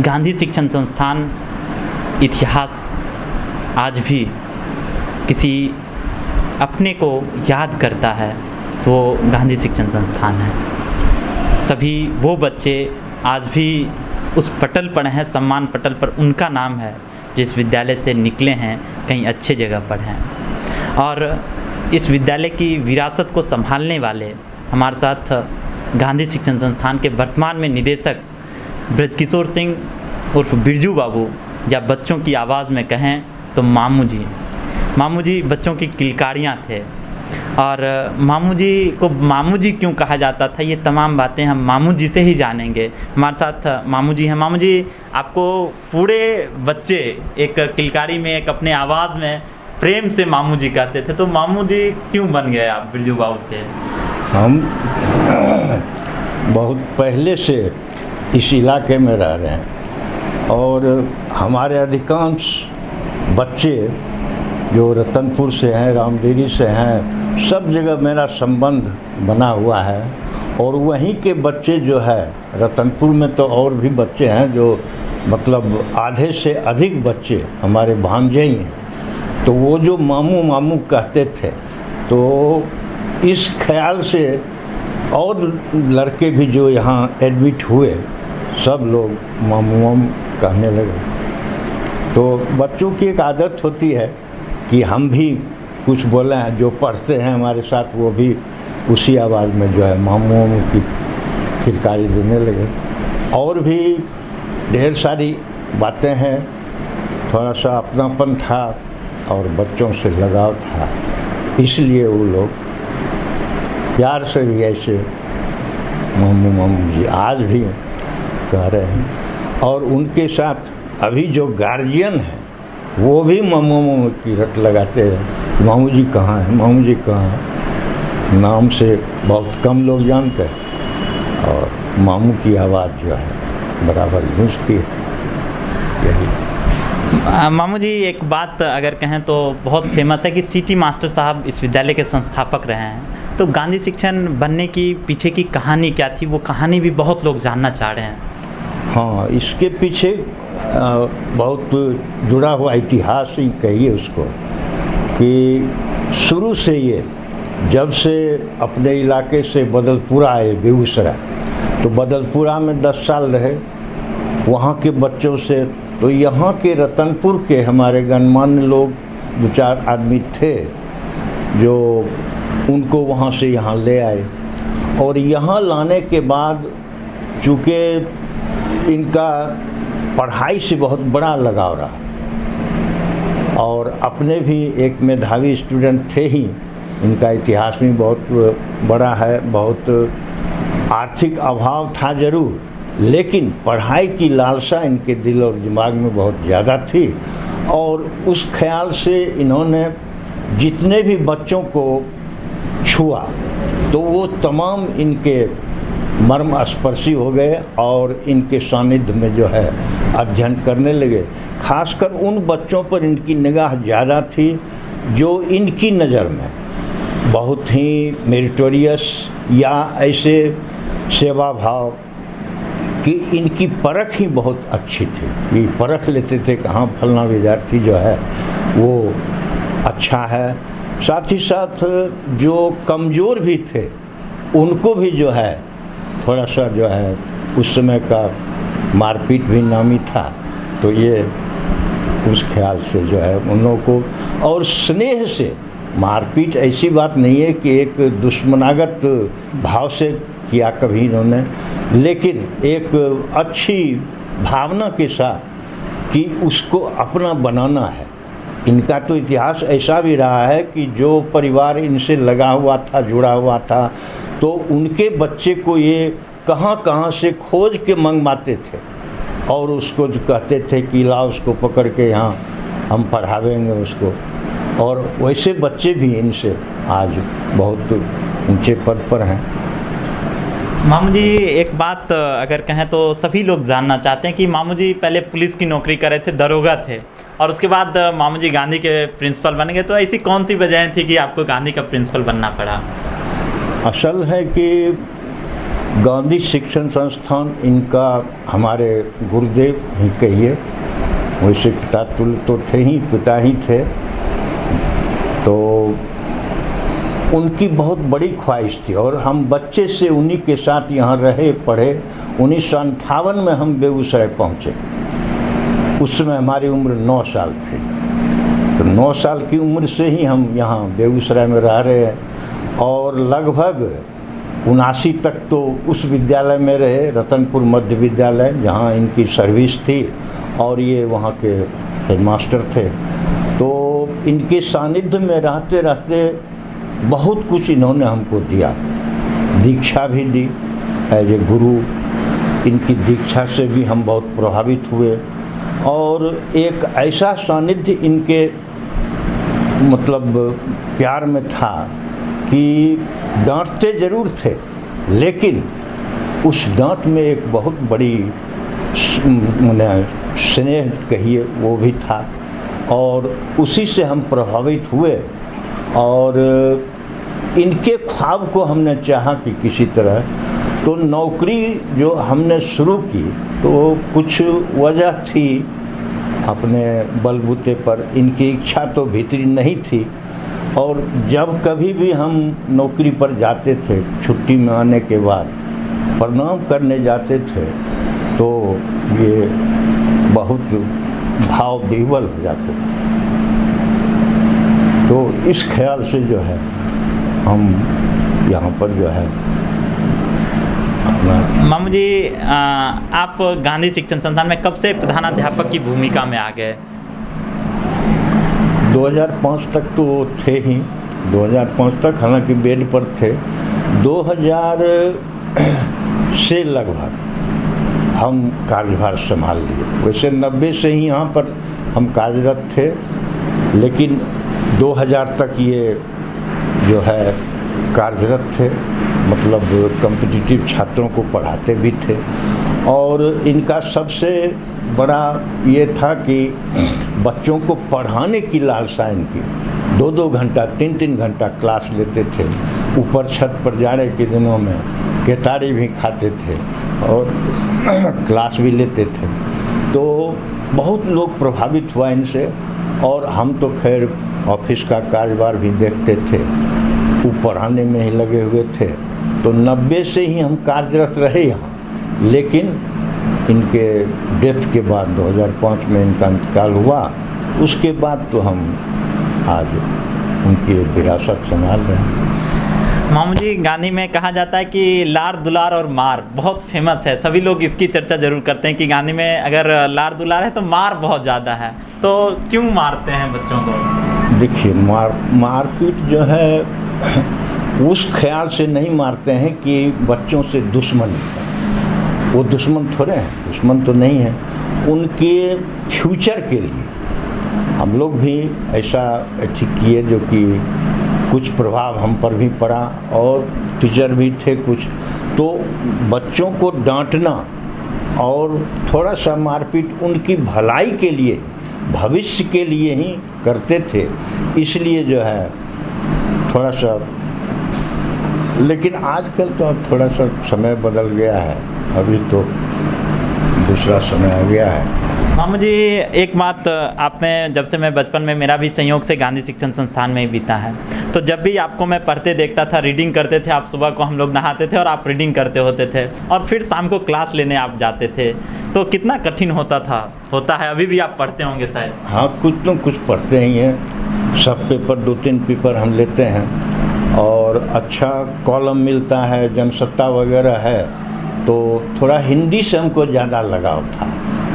गांधी शिक्षण संस्थान इतिहास आज भी किसी अपने को याद करता है तो वो गांधी शिक्षण संस्थान है। सभी वो बच्चे आज भी उस पटल पर हैं, सम्मान पटल पर उनका नाम है जिस विद्यालय से निकले हैं, कहीं अच्छे जगह पर हैं। और इस विद्यालय की विरासत को संभालने वाले हमारे साथ गांधी शिक्षण संस्थान के वर्तमान में निदेशक ब्रजकिशोर सिंह उर्फ बिरजू बाबू, या बच्चों की आवाज़ में कहें तो मामू जी। मामू जी बच्चों की किलकारियाँ थे। और मामू जी को मामू जी क्यों कहा जाता था, ये तमाम बातें हम मामू जी से ही जानेंगे। हमारे साथ मामू जी हैं। मामू जी, आपको पूरे बच्चे एक किलकारी में, एक अपने आवाज़ में प्रेम से मामू जी कहते थे, तो मामू जी क्यों बन गए आप बिरजू बाबू से? हम बहुत पहले से इस इलाके में रह रहे हैं और हमारे अधिकांश बच्चे जो रतनपुर से हैं, रामदेरी से हैं, सब जगह मेरा संबंध बना हुआ है। और वहीं के बच्चे जो है, रतनपुर में तो और भी बच्चे हैं जो मतलब आधे से अधिक बच्चे हमारे भांजे ही हैं। तो वो जो मामू मामू कहते थे, तो इस ख्याल से और लड़के भी जो यहाँ एडमिट हुए सब लोग मामू मामू कहने लगे। तो बच्चों की एक आदत होती है कि हम भी कुछ बोलें, जो पढ़ते हैं हमारे साथ वो भी उसी आवाज़ में जो है मामू मामू की किलकारी देने लगे। और भी ढेर सारी बातें हैं, थोड़ा सा अपनापन था और बच्चों से लगाव था, इसलिए वो लोग प्यार से भी ऐसे मामू मामू जी आज भी कह रहे हैं। और उनके साथ अभी जो गार्जियन है वो भी मामू मामू की रट लगाते हैं। मामू जी कहाँ हैं, मामू जी कहाँ हैं, नाम से बहुत कम लोग जानते हैं और मामू की आवाज़ जो है बराबर गूंजती है। यही मामू जी, एक बात अगर कहें तो बहुत फेमस है कि सिटी मास्टर साहब इस विद्यालय के संस्थापक रहे हैं। तो गांधी शिक्षण बनने की पीछे की कहानी क्या थी, वो कहानी भी बहुत लोग जानना चाह रहे हैं। हाँ, इसके पीछे बहुत जुड़ा हुआ इतिहास ही कहिए उसको, कि शुरू से ये जब से अपने इलाके से बदलपुरा आए बेगूसराय, तो बदलपुरा में 10 साल रहे वहाँ के बच्चों से। तो यहाँ के रतनपुर के हमारे गणमान्य लोग 2-4 आदमी थे जो उनको वहाँ से यहाँ ले आए। और यहाँ लाने के बाद चूँकि इनका पढ़ाई से बहुत बड़ा लगाव रहा और अपने भी एक मेधावी स्टूडेंट थे ही, इनका इतिहास भी बहुत बड़ा है। बहुत आर्थिक अभाव था ज़रूर, लेकिन पढ़ाई की लालसा इनके दिल और दिमाग में बहुत ज़्यादा थी। और उस ख्याल से इन्होंने जितने भी बच्चों को छुआ तो वो तमाम इनके मर्म स्पर्शी हो गए और इनके सानिध्य में जो है अध्ययन करने लगे। खासकर उन बच्चों पर इनकी निगाह ज़्यादा थी जो इनकी नज़र में बहुत ही मेरिटोरियस या ऐसे सेवा भाव कि इनकी परख ही बहुत अच्छी थी, कि परख लेते थे कि हाँ फलना विद्यार्थी जो है वो अच्छा है। साथ ही साथ जो कमज़ोर भी थे उनको भी जो है थोड़ा सा जो है, उस समय का मारपीट भी नामी था, तो ये उस ख्याल से जो है उन लोगों को, और स्नेह से, मारपीट ऐसी बात नहीं है कि एक दुश्मनागत भाव से किया कभी इन्होंने, लेकिन एक अच्छी भावना के साथ कि उसको अपना बनाना है। इनका तो इतिहास ऐसा भी रहा है कि जो परिवार इनसे लगा हुआ था, जुड़ा हुआ था, तो उनके बच्चे को ये कहाँ कहाँ से खोज के मंगवाते थे और उसको जो कहते थे कि ला उसको पकड़ के यहाँ हम पढ़ावेंगे उसको। और वैसे बच्चे भी इनसे आज बहुत ऊंचे पद पर हैं। मामू जी, एक बात अगर कहें तो सभी लोग जानना चाहते हैं कि मामू जी पहले पुलिस की नौकरी कर रहे थे, दरोगा थे, और उसके बाद मामू जी गांधी के प्रिंसिपल बन गए। तो ऐसी कौन सी वजह थी कि आपको गांधी का प्रिंसिपल बनना पड़ा? असल है कि गांधी शिक्षण संस्थान इनका हमारे गुरुदेव ही कहिए, वैसे पिता तुल्य तो थे ही, पिता ही थे। तो उनकी बहुत बड़ी ख्वाहिश थी और हम बच्चे से उन्हीं के साथ यहाँ रहे पढ़े। 1958 में हम बेगूसराय पहुँचे। उस समय हमारी उम्र 9 साल थी। तो 9 साल की उम्र से ही हम यहाँ बेगूसराय में रह रहे हैं और लगभग 79 तक तो उस विद्यालय में रहे, रतनपुर मध्य विद्यालय, जहाँ इनकी सर्विस थी और ये वहाँ के हेडमास्टर थे। तो इनके सानिध्य में रहते रहते बहुत कुछ इन्होंने हमको दिया। दीक्षा भी दी एज ए गुरु। इनकी दीक्षा से भी हम बहुत प्रभावित हुए और एक ऐसा सानिध्य इनके मतलब प्यार में था कि डांटते ज़रूर थे, लेकिन उस डांट में एक बहुत बड़ी स्नेह कहिए वो भी था और उसी से हम प्रभावित हुए और इनके ख्वाब को हमने चाहा कि किसी तरह। तो नौकरी जो हमने शुरू की तो कुछ वजह थी अपने बलबूते पर, इनकी इच्छा तो भीतरी नहीं थी। और जब कभी भी हम नौकरी पर जाते थे, छुट्टी में आने के बाद प्रणाम करने जाते थे, तो ये बहुत भाव विह्वल हो जाते थे। तो इस ख्याल से जो है हम यहाँ पर जो है अपना। मामू जी, आप गांधी शिक्षण संस्थान में कब से प्रधानाध्यापक की भूमिका में आ गए? 2005 तक तो थे ही, 2005 तक हालांकि बेड पर थे। 2000 से लगभग हम कार्यभार संभाल लिए। वैसे 90 से ही यहाँ पर हम कार्यरत थे, लेकिन 2000 तक ये जो है कार्यरत थे, मतलब कॉम्पिटिटिव छात्रों को पढ़ाते भी थे। और इनका सबसे बड़ा ये था कि बच्चों को पढ़ाने की लालसा इनकी। 2-2 घंटा 3-3 घंटा क्लास लेते थे। ऊपर छत पर जाने के दिनों में केतारी भी खाते थे और क्लास भी लेते थे। तो बहुत लोग प्रभावित हुआ इनसे और हम तो खैर ऑफिस का कारोबार भी देखते थे, वो पढ़ाने में ही लगे हुए थे। तो 90 से ही हम कार्यरत रहे यहाँ, लेकिन इनके डेथ के बाद 2005 में इनका इंतकाल हुआ। उसके बाद तो हम आज उनकी विरासत संभाल रहे हैं। मामू जी, गांधी में कहा जाता है कि लाड़ दुलार और मार बहुत फेमस है। सभी लोग इसकी चर्चा जरूर करते हैं कि गांधी में अगर लाड़ दुलार है तो मार बहुत ज़्यादा है। तो क्यों मारते हैं बच्चों को? देखिए, मारपीट जो है उस ख्याल से नहीं मारते हैं कि बच्चों से दुश्मनी है। वो दुश्मन थोड़े हैं, दुश्मन तो नहीं है। उनके फ्यूचर के लिए हम लोग भी ऐसा ठीक किए जो कि कुछ प्रभाव हम पर भी पड़ा और टीचर भी थे कुछ। तो बच्चों को डांटना और थोड़ा सा मारपीट उनकी भलाई के लिए, भविष्य के लिए ही करते थे। इसलिए जो है थोड़ा सा, लेकिन आजकल तो अब थोड़ा सा समय बदल गया है, अभी तो दूसरा समय आ गया है। मामू जी, एक बात आप में, जब से मैं बचपन में, मेरा भी संयोग से गांधी शिक्षण संस्थान में ही बीता है, तो जब भी आपको मैं पढ़ते देखता था, रीडिंग करते थे आप, सुबह को हम लोग नहाते थे और आप रीडिंग करते होते थे और फिर शाम को क्लास लेने आप जाते थे, तो कितना कठिन होता है। अभी भी आप पढ़ते होंगे शायद? हाँ, कुछ तो कुछ पढ़ते ही हैं। सब पेपर 2-3 पेपर हम लेते हैं और अच्छा कॉलम मिलता है, जनसत्ता वगैरह है। तो थोड़ा हिंदी से हमको ज़्यादा लगाव था।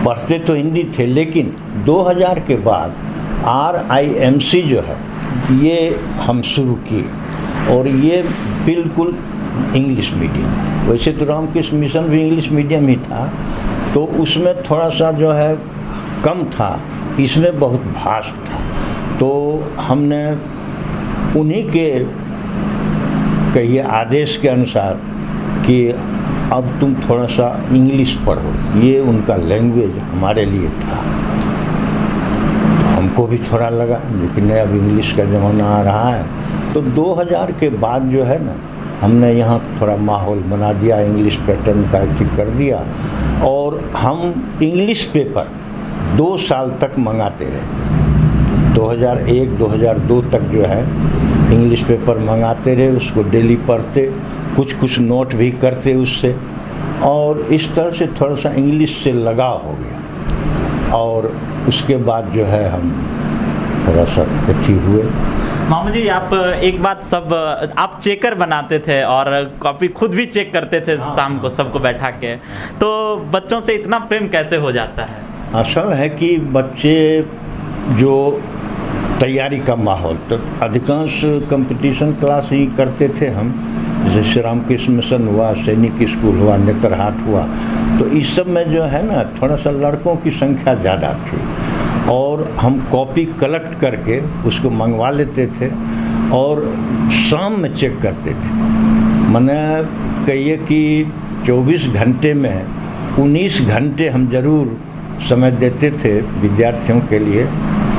पढ़ते तो हिंदी थे, लेकिन 2000 के बाद RIMC जो है ये हम शुरू किए और ये बिल्कुल इंग्लिश मीडियम। वैसे तो रामकृष्ण मिशन भी इंग्लिश मीडियम ही था, तो उसमें थोड़ा सा जो है कम था, इसमें बहुत भास्ट था। तो हमने उन्हीं के कहिए आदेश के अनुसार कि अब तुम थोड़ा सा इंग्लिश पढ़ो, ये उनका लैंग्वेज हमारे लिए था। तो हमको भी थोड़ा लगा, लेकिन अब इंग्लिश का ज़माना आ रहा है। तो 2000 के बाद जो है ना, हमने यहाँ थोड़ा माहौल बना दिया, इंग्लिश पैटर्न का ठीक कर दिया, और हम इंग्लिश पेपर 2 साल तक मंगाते रहे। 2001-2002 तक जो है इंग्लिश पेपर मंगाते रहे, उसको डेली पढ़ते, कुछ नोट भी करते उससे, और इस तरह से थोड़ा सा इंग्लिश से लगाव हो गया। और उसके बाद जो है हम थोड़ा सा अच्छी हुए। मामू जी, आप एक बात, सब आप चेकर बनाते थे और कॉपी खुद भी चेक करते थे शाम को सबको बैठा के, तो बच्चों से इतना प्रेम कैसे हो जाता है? असल है कि बच्चे जो तैयारी का माहौल, तो अधिकांश कंपटीशन क्लास ही करते थे हम, जैसे श्री रामकृष्ण मिशन हुआ, सैनिक स्कूल हुआ, नेतरहाट हुआ, तो इस सब में जो है ना थोड़ा सा लड़कों की संख्या ज़्यादा थी, और हम कॉपी कलेक्ट करके उसको मंगवा लेते थे और शाम में चेक करते थे। मैंने कहिए कि 24 घंटे में 19 घंटे हम ज़रूर समय देते थे विद्यार्थियों के लिए,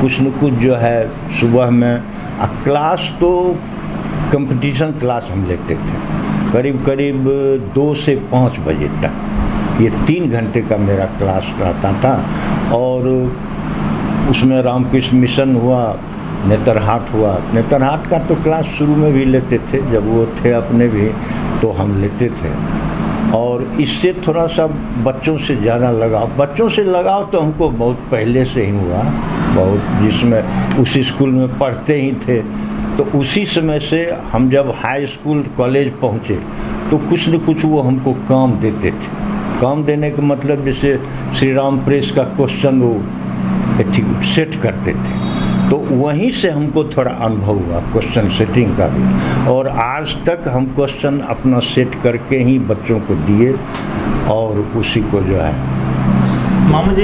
कुछ न कुछ जो है सुबह में। क्लास तो कंपटीशन क्लास हम लेते थे करीब करीब 2 से 5 बजे तक, ये 3 घंटे का मेरा क्लास रहता था, और उसमें रामकृष्ण मिशन हुआ, नेतरहाट हुआ। नेतरहाट का तो क्लास शुरू में भी लेते थे, जब वो थे अपने भी तो हम लेते थे, और इससे थोड़ा सा बच्चों से ज़्यादा लगाव, बच्चों से लगाव तो हमको बहुत पहले से ही हुआ, बहुत, जिसमें उसी स्कूल में पढ़ते ही थे, तो उसी समय से हम जब हाई स्कूल कॉलेज पहुँचे तो कुछ न कुछ वो हमको काम देते थे। काम देने का मतलब जैसे श्री राम प्रेस का क्वेश्चन वो सेट करते थे, तो वहीं से हमको थोड़ा अनुभव हुआ क्वेश्चन सेटिंग का भी, और आज तक हम क्वेश्चन अपना सेट करके ही बच्चों को दिए, और उसी को जो है। मामू जी,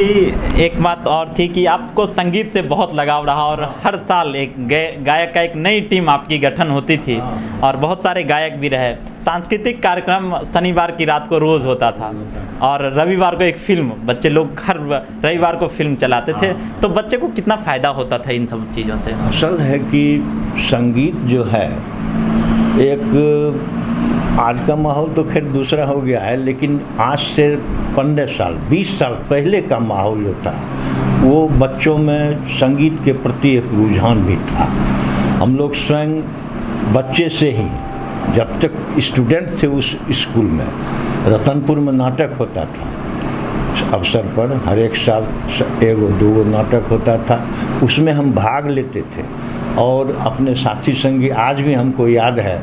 एक बात और थी कि आपको संगीत से बहुत लगाव रहा, और हर साल एक गायक का एक नई टीम आपकी गठन होती थी, और बहुत सारे गायक भी रहे। सांस्कृतिक कार्यक्रम शनिवार की रात को रोज़ होता था, और रविवार को एक फिल्म, बच्चे लोग हर रविवार को फिल्म चलाते थे, तो बच्चे को कितना फ़ायदा होता था इन सब चीज़ों से? असल है कि संगीत जो है एक, आज का माहौल तो खैर दूसरा हो गया है, लेकिन आज से 15 साल 20 साल पहले का माहौल जो था वो बच्चों में संगीत के प्रति एक रुझान भी था। हम लोग स्वयं बच्चे से ही, जब तक स्टूडेंट थे उस स्कूल में, रतनपुर में नाटक होता था अवसर पर, हर एक साल 1-2 नाटक होता था, उसमें हम भाग लेते थे, और अपने साथी संगी, आज भी हमको याद है,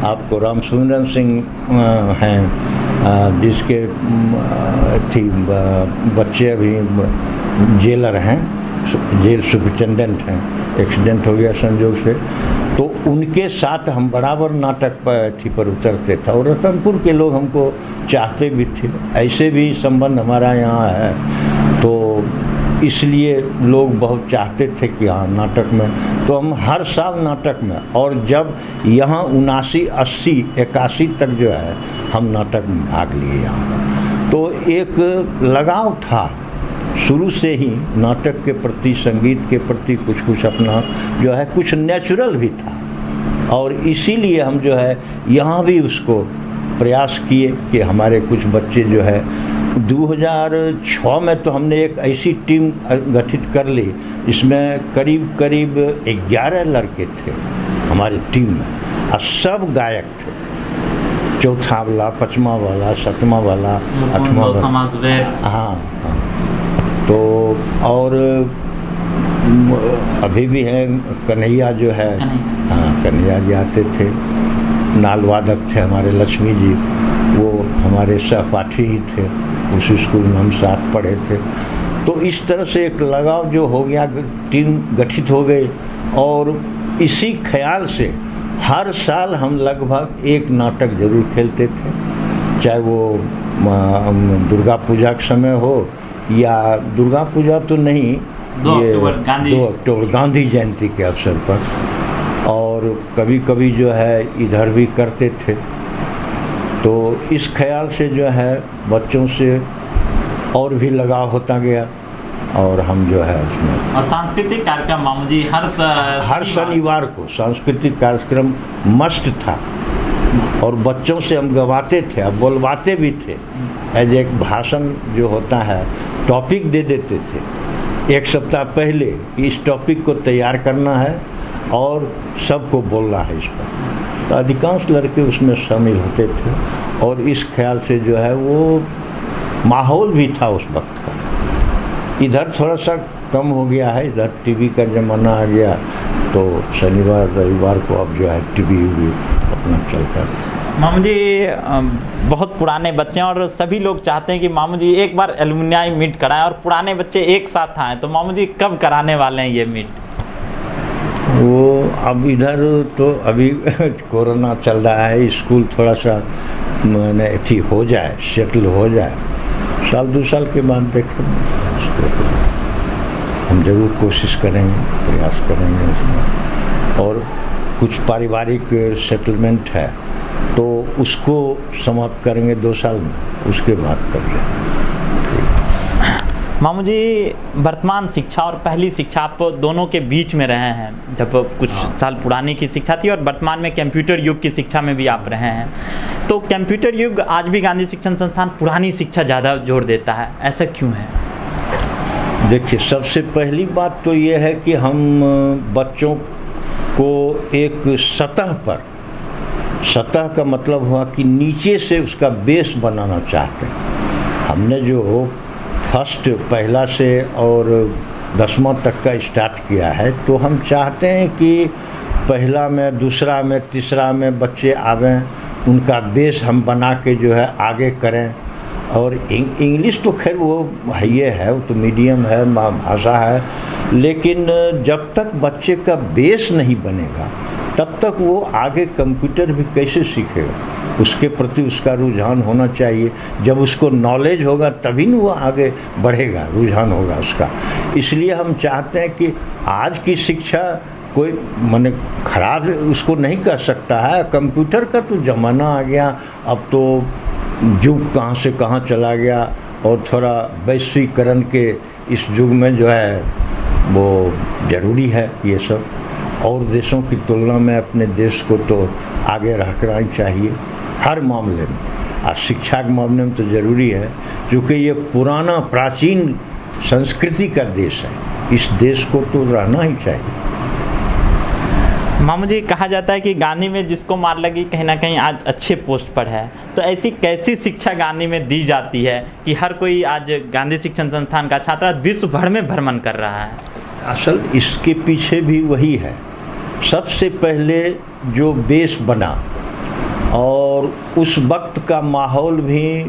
आपको रामसुंदर सिंह हैं, जिसके थी बच्चे अभी जेलर हैं, जेल सुपरिटेंडेंट हैं, एक्सीडेंट हो गया संयोग से, तो उनके साथ हम बराबर नाटक पर उतरते थे, और रतनपुर के लोग हमको चाहते भी थे, ऐसे भी संबंध हमारा यहाँ है, तो इसलिए लोग बहुत चाहते थे कि हाँ नाटक में, तो हम हर साल नाटक में, और जब यहाँ 79, 80, 81 तक जो है हम नाटक में भाग लिए यहाँ पर, तो एक लगाव था शुरू से ही नाटक के प्रति, संगीत के प्रति, कुछ अपना जो है कुछ नेचुरल भी था, और इसीलिए हम जो है यहाँ भी उसको प्रयास किए कि हमारे कुछ बच्चे जो है 2006 में तो हमने एक ऐसी टीम गठित कर ली जिसमें करीब करीब 11 लड़के थे हमारी टीम में, और सब गायक थे, चौथा वाला, 5वां वाला, 7वां वाला, 8वां वाला, हाँ। तो और अभी भी है कन्हैया जो है, हाँ कन्हैया जी आते थे, नाल वादक थे हमारे लक्ष्मी जी, वो हमारे सहपाठी ही थे, उस स्कूल में हम साथ पढ़े थे। तो इस तरह से एक लगाव जो हो गया, टीम गठित हो गई, और इसी ख्याल से हर साल हम लगभग एक नाटक जरूर खेलते थे, चाहे वो दुर्गा पूजा के समय हो, या दुर्गा पूजा तो नहीं, 2 अक्टूबर गांधी जयंती के अवसर पर, और कभी कभी जो है इधर भी करते थे। तो इस ख्याल से जो है बच्चों से और भी लगाव होता गया, और हम जो है उसमें। और सांस्कृतिक कार्यक्रम मामू जी हर शनिवार को सांस्कृतिक कार्यक्रम मस्ट था, और बच्चों से हम गवाते थे, अब बोलवाते भी थे। एज एक भाषण जो होता है, टॉपिक दे देते थे 1 सप्ताह पहले कि इस टॉपिक को तैयार करना है और सबको बोलना है इस पर। तो अधिकांश लड़के उसमें शामिल होते थे और इस ख्याल से जो है वो माहौल भी था उस वक्त का। इधर थोड़ा सा कम हो गया है, इधर टीवी का ज़माना आ गया, तो शनिवार रविवार को अब जो है टीवी भी अपना चलता है। मामू जी बहुत पुराने बच्चे हैं और सभी लोग चाहते हैं कि मामू जी एक बार एलुमनाई मीट कराएं और पुराने बच्चे एक साथ आएँ, तो मामू जी कब कराने वाले हैं ये मीट? वो अब इधर तो अभी कोरोना चल रहा है, स्कूल थोड़ा सा मैंने अथी हो जाए, सेटल हो जाए, 1-2 साल के बाद देखेंगे। हम जरूर कोशिश करेंगे, प्रयास करेंगे उसमें, और कुछ पारिवारिक सेटलमेंट है तो उसको समाप्त करेंगे 2 साल में, उसके बाद कर जाएंगे। मामू जी वर्तमान शिक्षा और पहली शिक्षा आप दोनों के बीच में रहे हैं, जब कुछ साल पुरानी की शिक्षा थी और वर्तमान में कंप्यूटर युग की शिक्षा में भी आप रहे हैं, तो कंप्यूटर युग आज भी गांधी शिक्षण संस्थान पुरानी शिक्षा ज़्यादा जोर देता है, ऐसा क्यों है? देखिए, सबसे पहली बात तो ये है कि हम बच्चों को एक सतह पर, सतह का मतलब हुआ कि नीचे से उसका बेस बनाना चाहते हैं। हमने जो फर्स्ट पहला से और 10वां तक का स्टार्ट किया है, तो हम चाहते हैं कि पहला में, दूसरा में, तीसरा में बच्चे आवें, उनका बेस हम बना के जो है आगे करें। और इंग्लिश तो खैर वो है, ये है, वो तो मीडियम है, भाषा है, लेकिन जब तक बच्चे का बेस नहीं बनेगा तब तक वो आगे कंप्यूटर भी कैसे सीखेगा, उसके प्रति उसका रुझान होना चाहिए। जब उसको नॉलेज होगा तभी न वो आगे बढ़ेगा, रुझान होगा उसका। इसलिए हम चाहते हैं कि आज की शिक्षा कोई माने खराब उसको नहीं कह सकता है, कंप्यूटर का तो ज़माना आ गया, अब तो युग कहाँ से कहाँ चला गया, और थोड़ा वैश्वीकरण के इस युग में जो है वो ज़रूरी है ये सब। और देशों की तुलना में अपने देश को तो आगे रखना ही चाहिए हर मामले में, और शिक्षा के मामले में तो ज़रूरी है, क्योंकि ये पुराना प्राचीन संस्कृति का देश है, इस देश को तो रहना ही चाहिए। मामू जी कहा जाता है कि गांधी में जिसको मार लगी कहीं ना कहीं आज अच्छे पोस्ट पर है, तो ऐसी कैसी शिक्षा गांधी में दी जाती है कि हर कोई आज गांधी शिक्षण संस्थान का छात्र विश्व भर में भ्रमण कर रहा है? असल इसके पीछे भी वही है, सबसे पहले जो बेस बना, और उस वक्त का माहौल भी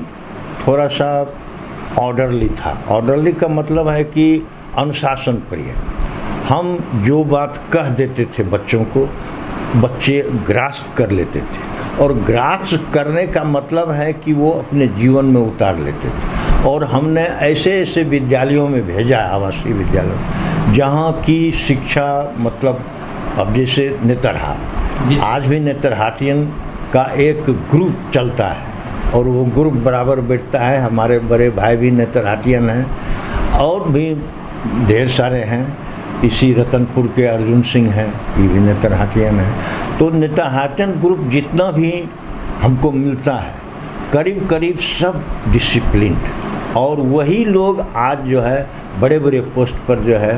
थोड़ा सा ऑर्डरली था। ऑर्डरली का मतलब है कि अनुशासन प्रिय। हम जो बात कह देते थे बच्चों को, बच्चे ग्रास्प कर लेते थे, और ग्रास्प करने का मतलब है कि वो अपने जीवन में उतार लेते थे। और हमने ऐसे ऐसे विद्यालयों में भेजा, आवासीय विद्यालयों, जहाँ की शिक्षा मतलब, अब जैसे नेतरहाट, आज भी नेतरहाटियन का एक ग्रुप चलता है और वो ग्रुप बराबर बैठता है। हमारे बड़े भाई भी नेतरहाटियन हैं और भी ढेर सारे हैं, इसी रतनपुर के अर्जुन सिंह हैं, ये भी नेतरहाटियन हैं। तो नेतरहाटियन ग्रुप जितना भी हमको मिलता है, करीब करीब सब डिसिप्लिन्ड, और वही लोग आज जो है बड़े बड़े पोस्ट पर जो है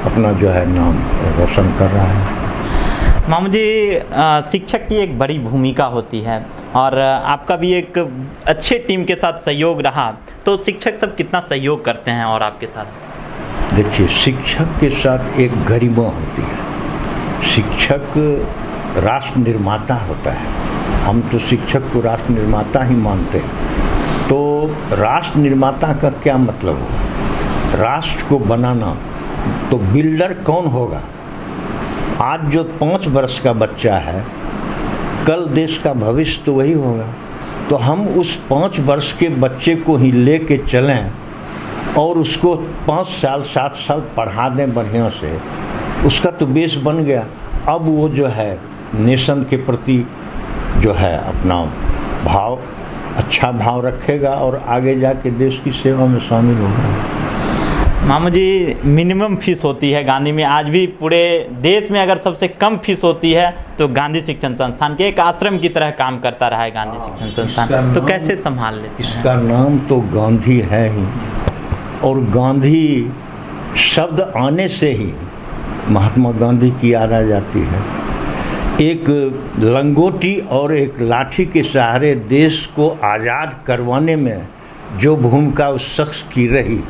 अपना जो है नाम रोशन कर रहा है। मामू जी शिक्षक की एक बड़ी भूमिका होती है और आपका भी एक अच्छे टीम के साथ सहयोग रहा, तो शिक्षक सब कितना सहयोग करते हैं और आपके साथ? देखिए, शिक्षक के साथ एक गरिमा होती है। शिक्षक राष्ट्र निर्माता होता है, हम तो शिक्षक को राष्ट्र निर्माता ही मानते हैं। तो राष्ट्र निर्माता का क्या मतलब होगा? राष्ट्र को बनाना, तो बिल्डर कौन होगा? आज जो 5 वर्ष का बच्चा है, कल देश का भविष्य तो वही होगा। तो हम उस 5 वर्ष के बच्चे को ही ले के चलें और उसको 5 साल 7 साल पढ़ा दें बढ़िया से, उसका तो बेस बन गया। अब वो जो है नेशन के प्रति जो है अपना भाव, अच्छा भाव रखेगा और आगे जाके देश की सेवा में शामिल होगा। मामू जी, मिनिमम फीस होती है गांधी में आज भी, पूरे देश में अगर सबसे कम फीस होती है तो गांधी शिक्षण संस्थान के एक आश्रम की तरह काम करता रहा है गांधी शिक्षण संस्थान, तो कैसे संभाल लेते हैं? इसका नाम तो गांधी है ही, और गांधी शब्द आने से ही महात्मा गांधी की याद आ जाती है। एक लंगोटी और एक लाठी के सहारे देश को आज़ाद करवाने में जो भूमिका उस शख्स की रही,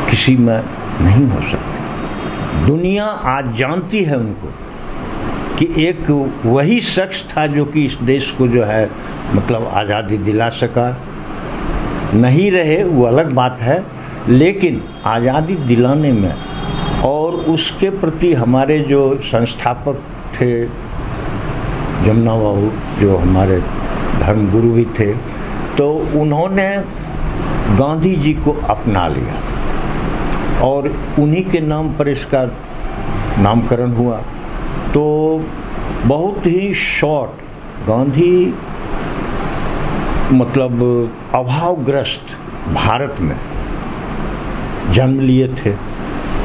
किसी में नहीं हो सकती। दुनिया आज जानती है उनको कि एक वही शख्स था जो कि इस देश को जो है मतलब आज़ादी दिला सका। नहीं रहे वो अलग बात है, लेकिन आज़ादी दिलाने में और उसके प्रति हमारे जो संस्थापक थे जमुना बाबू, जो हमारे धर्मगुरु भी थे, तो उन्होंने गांधी जी को अपना लिया और उन्हीं के नाम पर इसका नामकरण हुआ। तो बहुत ही शॉर्ट, गांधी मतलब अभावग्रस्त भारत में जन्म लिए थे।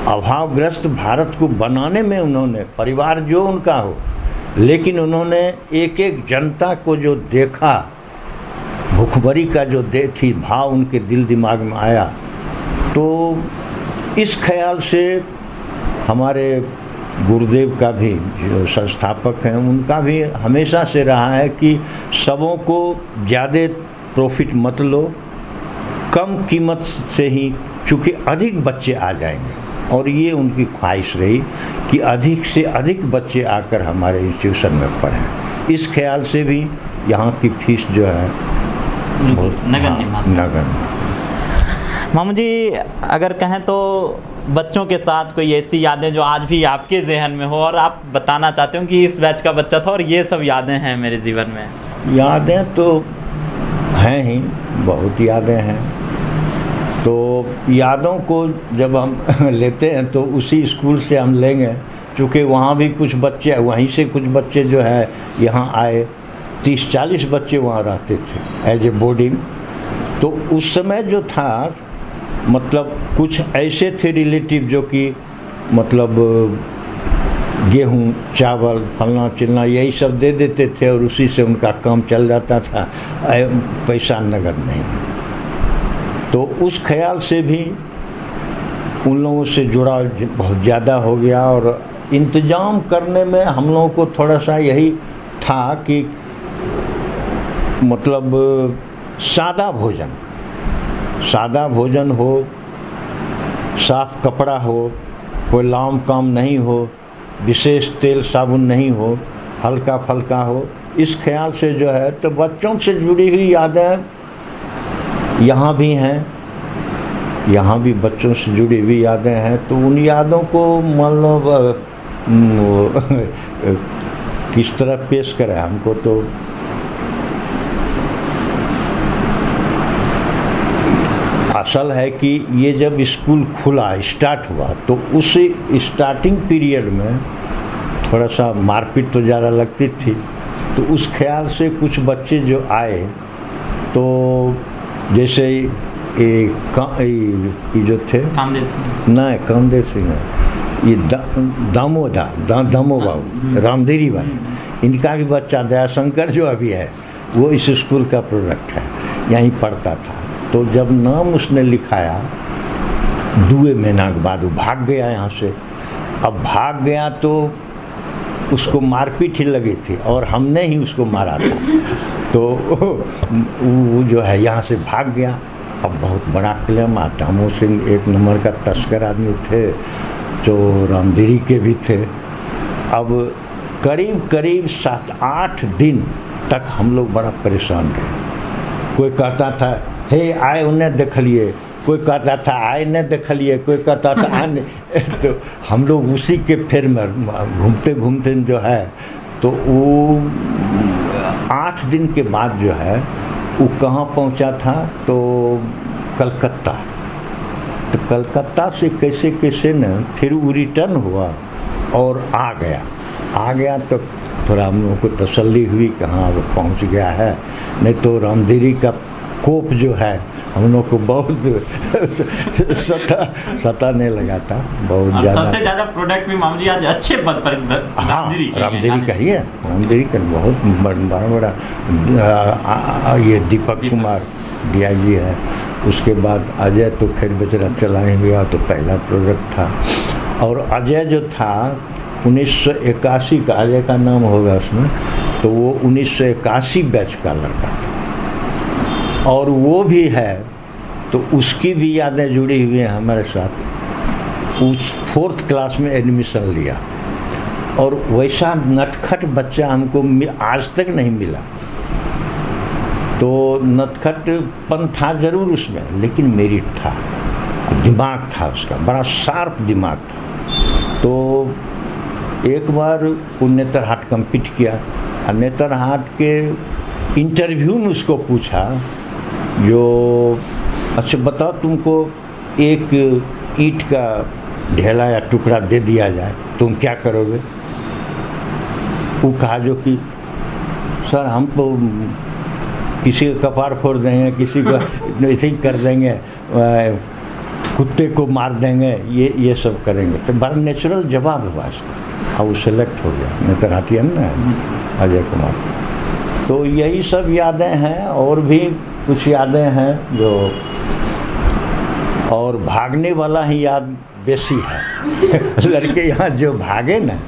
अभावग्रस्त भारत को बनाने में उन्होंने, परिवार जो उनका हो, लेकिन उन्होंने एक एक जनता को जो देखा, भूखमरी का जो थी भाव उनके दिल दिमाग में आया, तो इस ख्याल से हमारे गुरुदेव का भी जो संस्थापक हैं उनका भी हमेशा से रहा है कि सबों को ज़्यादा प्रॉफिट मत लो, कम कीमत से ही, चूँकि अधिक बच्चे आ जाएंगे, और ये उनकी ख्वाहिश रही कि अधिक से अधिक बच्चे आकर हमारे इंस्टीट्यूशन में पढ़ें। इस ख्याल से भी यहाँ की फीस जो है नगण्य। मामू जी, अगर कहें तो बच्चों के साथ कोई ऐसी यादें जो आज भी आपके जहन में हो और आप बताना चाहते हो कि इस बैच का बच्चा था और ये सब यादें हैं मेरे जीवन में? यादें तो हैं ही, बहुत यादें हैं। तो यादों को जब हम लेते हैं तो उसी स्कूल से हम लेंगे, क्योंकि वहाँ भी कुछ बच्चे, वहीं से कुछ बच्चे जो है यहाँ आए, 30-40 बच्चे वहाँ रहते थे एज ए बोर्डिंग। तो उस समय जो था मतलब कुछ ऐसे थे रिलेटिव जो कि मतलब गेहूँ, चावल, फलना चिलना यही सब दे देते थे और उसी से उनका काम चल जाता था, पैसा नगद नहीं। तो उस ख्याल से भी उन लोगों से जुड़ा बहुत ज़्यादा हो गया, और इंतज़ाम करने में हम लोगों को थोड़ा सा यही था कि मतलब सादा भोजन हो, साफ कपड़ा हो, कोई लाम काम नहीं हो, विशेष तेल साबुन नहीं हो, हल्का फल्का हो, इस ख्याल से जो है। तो बच्चों से जुड़ी हुई यादें यहाँ भी हैं, यहाँ भी बच्चों से जुड़ी हुई यादें हैं। तो उन यादों को मान लो किस तरह पेश करें, हमको तो असल है कि ये जब स्कूल खुला, स्टार्ट हुआ, तो उस स्टार्टिंग पीरियड में थोड़ा सा मारपीट तो ज़्यादा लगती थी। तो उस ख्याल से कुछ बच्चे जो आए, तो जैसे ये जो थे कामदेव सिंह, नहीं कामदेव सिंह है, ये दामो बाबू रामधीरी वाले, इनका भी बच्चा दयाशंकर जो अभी है वो इस स्कूल का प्रोडक्ट है, यहीं पढ़ता था। तो जब नाम उसने लिखाया 2 महीना के बाद वो भाग गया यहाँ से। अब भाग गया तो उसको मारपीट ही लगी थी और हमने ही उसको मारा था। तो वो जो है यहाँ से भाग गया। अब बहुत बड़ा क्लेम, दामो सिंह 1 नंबर का तस्कर आदमी थे, जो रामधीरी के भी थे। अब करीब 7-8 दिन तक हम लोग बड़ा परेशान रहे। कोई कहता था हे आए उन्हें देख लिए, कोई कहता था आए न देख लिए, कोई कहता था आने तो हम लोग उसी के फेर में घूमते घूमते जो है, तो वो 8 दिन के बाद जो है वो कहाँ पहुँचा था, तो कलकत्ता। तो कलकत्ता से कैसे कैसे न फिर वो रिटर्न हुआ और आ गया तो थोड़ा हम लोगों को तसल्ली हुई कि हाँ वो पहुँच गया है। नहीं तो रामधीरी का कोप जो है हम लोग को बहुत सताने लगा था बहुत और ज़्यादा। सबसे ज़्यादा प्रोडक्ट भी मामू जी आज अच्छे पद पर हाँ, रामदेरी का ही है, रामदेरी का बहुत बड़ा ये दीपक कुमार DIG है। उसके बाद अजय तो खैर बेचारा चला ही गया, तो पहला प्रोडक्ट था। और अजय जो था 1981 का, अजय का नाम होगा उसमें, तो वो 1981 बैच का लड़का था और वो भी है, तो उसकी भी यादें जुड़ी हुई हैं हमारे साथ। उस 4th क्लास में एडमिशन लिया और वैसा नटखट बच्चा हमको आज तक नहीं मिला। तो नटखटपन था ज़रूर उसमें, लेकिन मेरिट था, दिमाग था उसका, बड़ा शार्प दिमाग था। तो एक बार वो नेतरहाट कम्पीट किया और नेतरहाट के इंटरव्यू में उसको पूछा, जो अच्छा बताओ तुमको एक ईंट का ढेला या टुकड़ा दे दिया जाए, तुम क्या करोगे? वो कहा जो कि सर हम तो किसी का कपार फोड़ देंगे, किसी को ऐसे ही कर देंगे, कुत्ते को मार देंगे, ये सब करेंगे। तो बड़ा नेचुरल जवाब हुआ इसका और वो सेलेक्ट हो गया, नेतरहाटियन ना अजय कुमार। तो यही सब यादें हैं और भी कुछ यादें हैं जो, और भागने वाला ही याद बेसी है। लड़के यहाँ जो भागे ना,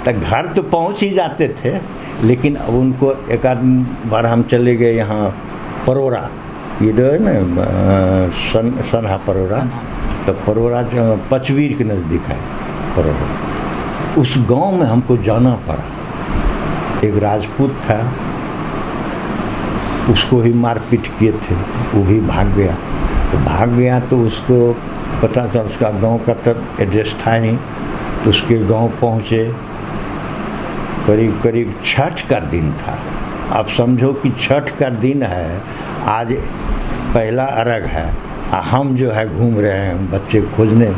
तो घर तो पहुँच ही जाते थे, लेकिन अब उनको एक आध बार हम चले गए यहाँ परोरा, ये जो है ना सन्हा परोरा, तो परोरा जो पचवीर के नज़दीक है परोरा, उस गांव में हमको जाना पड़ा। एक राजपूत था, उसको ही मारपीट किए थे, वो भी भाग गया। तो भाग गया तो उसको पता था, उसका गांव का तब एड्रेस था नहीं, तो उसके गांव पहुँचे। करीब करीब छठ का दिन था। आप समझो कि छठ का दिन है, आज पहला अर्घ है, हम जो है घूम रहे हैं बच्चे खोजने।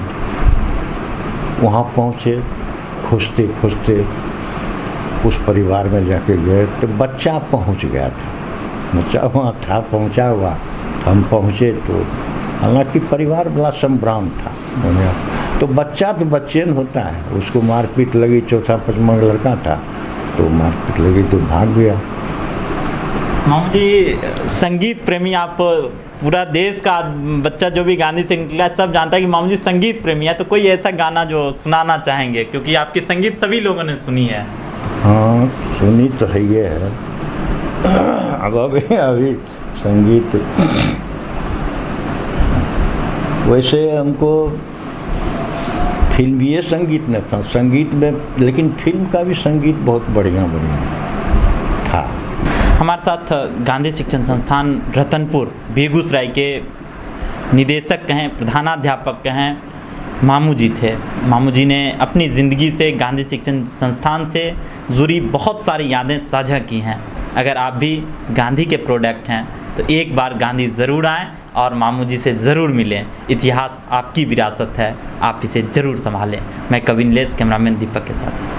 वहाँ पहुँचे, खोजते खोजते उस परिवार में जाके गए, तो बच्चा पहुँच गया था, बच्चा वहाँ था, पहुँचा हुआ। हम पहुँचे तो हालांकि परिवार बड़ा संभ्राम था। तो बच्चा तो बच्चे न होता है, उसको मारपीट लगी, चौथा पाँचवां लड़का था, तो मारपीट लगी तो भाग गया। मामू जी संगीत प्रेमी आप, पूरा देश का बच्चा जो भी गाने से निकला सब जानता है कि मामू जी संगीत प्रेमी है, तो कोई ऐसा गाना जो सुनाना चाहेंगे, क्योंकि आपकी संगीत सभी लोगों ने सुनी है। हाँ सुनी तो है ये है। अब अभी संगीत वैसे हमको फिल्मी संगीत न था, संगीत में, लेकिन फिल्म का भी संगीत बहुत बढ़िया था। हमारे साथ गांधी शिक्षण संस्थान रतनपुर बेगूसराय के निदेशक कहें, प्रधानाध्यापक कहें, मामू जी थे। मामू जी ने अपनी ज़िंदगी से गांधी शिक्षण संस्थान से जुड़ी बहुत सारी यादें साझा की हैं। अगर आप भी गांधी के प्रोडक्ट हैं तो एक बार गांधी ज़रूर आएँ और मामू जी से ज़रूर मिलें। इतिहास आपकी विरासत है, आप इसे ज़रूर संभालें। मैं कविन लेस, कैमरामैन दीपक के साथ।